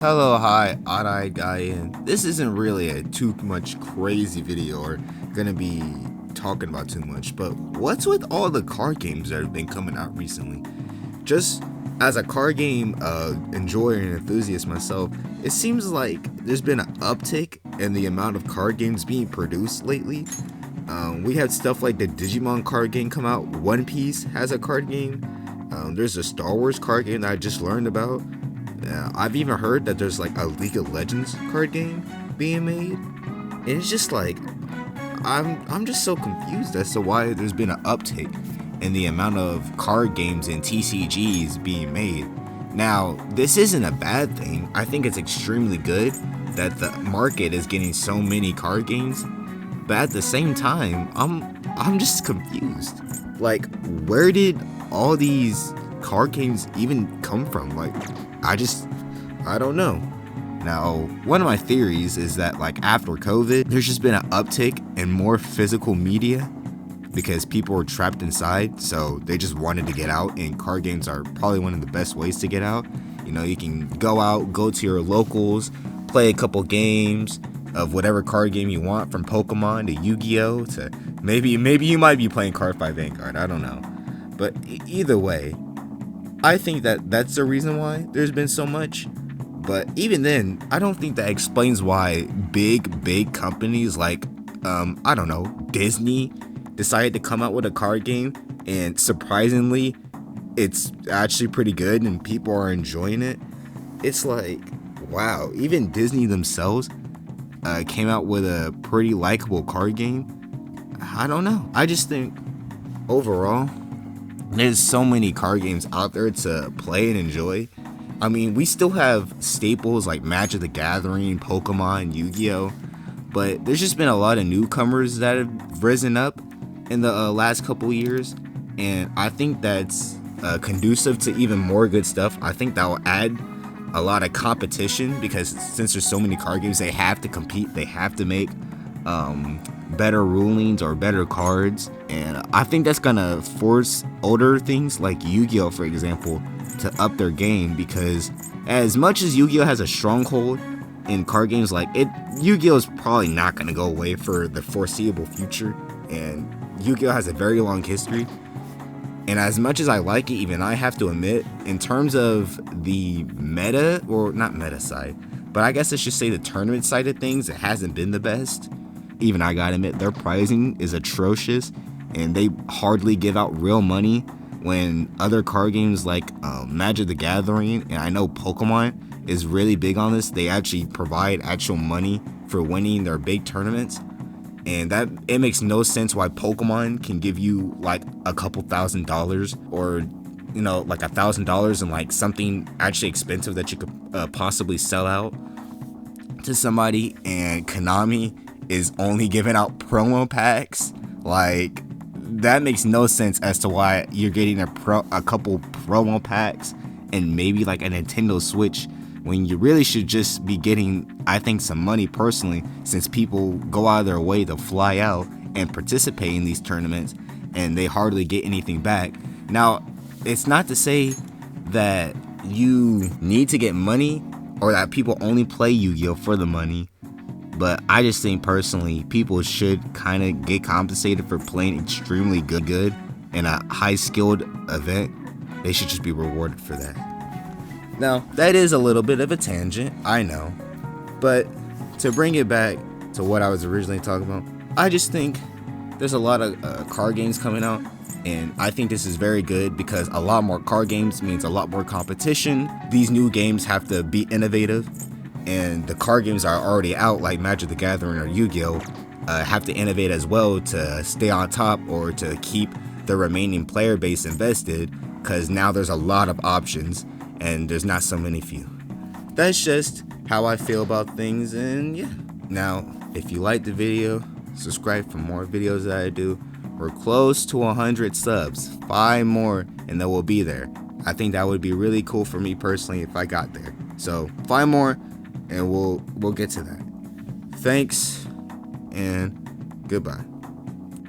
Hello, hi, odd-eyed guy, and this isn't really a too much crazy video or gonna be talking about too much, but what's with all the card games that have been coming out recently? Just as a card game enjoyer and enthusiast myself, it seems like there's been an uptick in the amount of card games being produced lately. We had stuff like the Digimon card game come out. One Piece has a card game. There's a Star Wars card game that I just learned about. I've even heard that there's like a League of Legends card game being made, and it's just like I'm just so confused as to why there's been an uptick in the amount of card games and TCGs being made. Now, this isn't a bad thing. I think it's extremely good that the market is getting so many card games, but at the same time, I'm just confused. Like, where did all these card games even come from? Like, I don't know. Now, one of my theories is that like after COVID, there's just been an uptick in more physical media because people were trapped inside, so they just wanted to get out, and card games are probably one of the best ways to get out. You know, you can go out, go to your locals, play a couple games of whatever card game you want, from Pokemon to Yu-Gi-Oh to maybe you might be playing Card by Vanguard, I don't know. But either way, I think that that's the reason why there's been so much. But even then, I don't think that explains why big companies like, I don't know, Disney decided to come out with a card game, and surprisingly, it's actually pretty good and people are enjoying it. It's like, wow, even Disney themselves came out with a pretty likable card game. I don't know. I just think overall, there's so many card games out there to play and enjoy. I mean, we still have staples like Magic the Gathering, Pokemon, Yu-Gi-Oh, but there's just been a lot of newcomers that have risen up in the last couple years, and I think that's conducive to even more good stuff. I think that will add a lot of competition, because since there's so many card games, they have to compete, they have to make better rulings or better cards, and I think that's gonna force older things like Yu-Gi-Oh, for example, to up their game, because as much as Yu-Gi-Oh has a stronghold in card games, like Yu-Gi-Oh is probably not gonna go away for the foreseeable future, and Yu-Gi-Oh has a very long history. And as much as I like it, even I have to admit, in terms of the meta, or not meta side, but I guess I should say the tournament side of things, it hasn't been the best. Even I gotta admit, their pricing is atrocious, and they hardly give out real money, when other card games like Magic the Gathering, and I know Pokemon is really big on this, they actually provide actual money for winning their big tournaments. And that it makes no sense why Pokemon can give you like a couple $1,000s, or you know, like $1,000 and like something actually expensive that you could possibly sell out to somebody, and Konami is only giving out promo packs. Like, that makes no sense as to why you're getting a couple promo packs and maybe like a Nintendo Switch, when you really should just be getting, I think, some money personally, since people go out of their way to fly out and participate in these tournaments, and they hardly get anything back. Now, it's not to say that you need to get money, or that people only play Yu-Gi-Oh for the money, but I just think personally, people should kind of get compensated for playing extremely good in a high-skilled event. They should just be rewarded for that. Now, that is a little bit of a tangent, I know, but to bring it back to what I was originally talking about, I just think there's a lot of card games coming out, and I think this is very good, because a lot more card games means a lot more competition. These new games have to be innovative, and the card games are already out, like Magic the Gathering or Yu-Gi-Oh, have to innovate as well to stay on top, or to keep the remaining player base invested, because now there's a lot of options and there's not so many few. That's just how I feel about things, and yeah. Now, if you liked the video, subscribe for more videos that I do. We're close to 100 subs, 5 more and then we'll be there. I think that would be really cool for me personally if I got there. So 5 more and we'll get to that. Thanks and goodbye.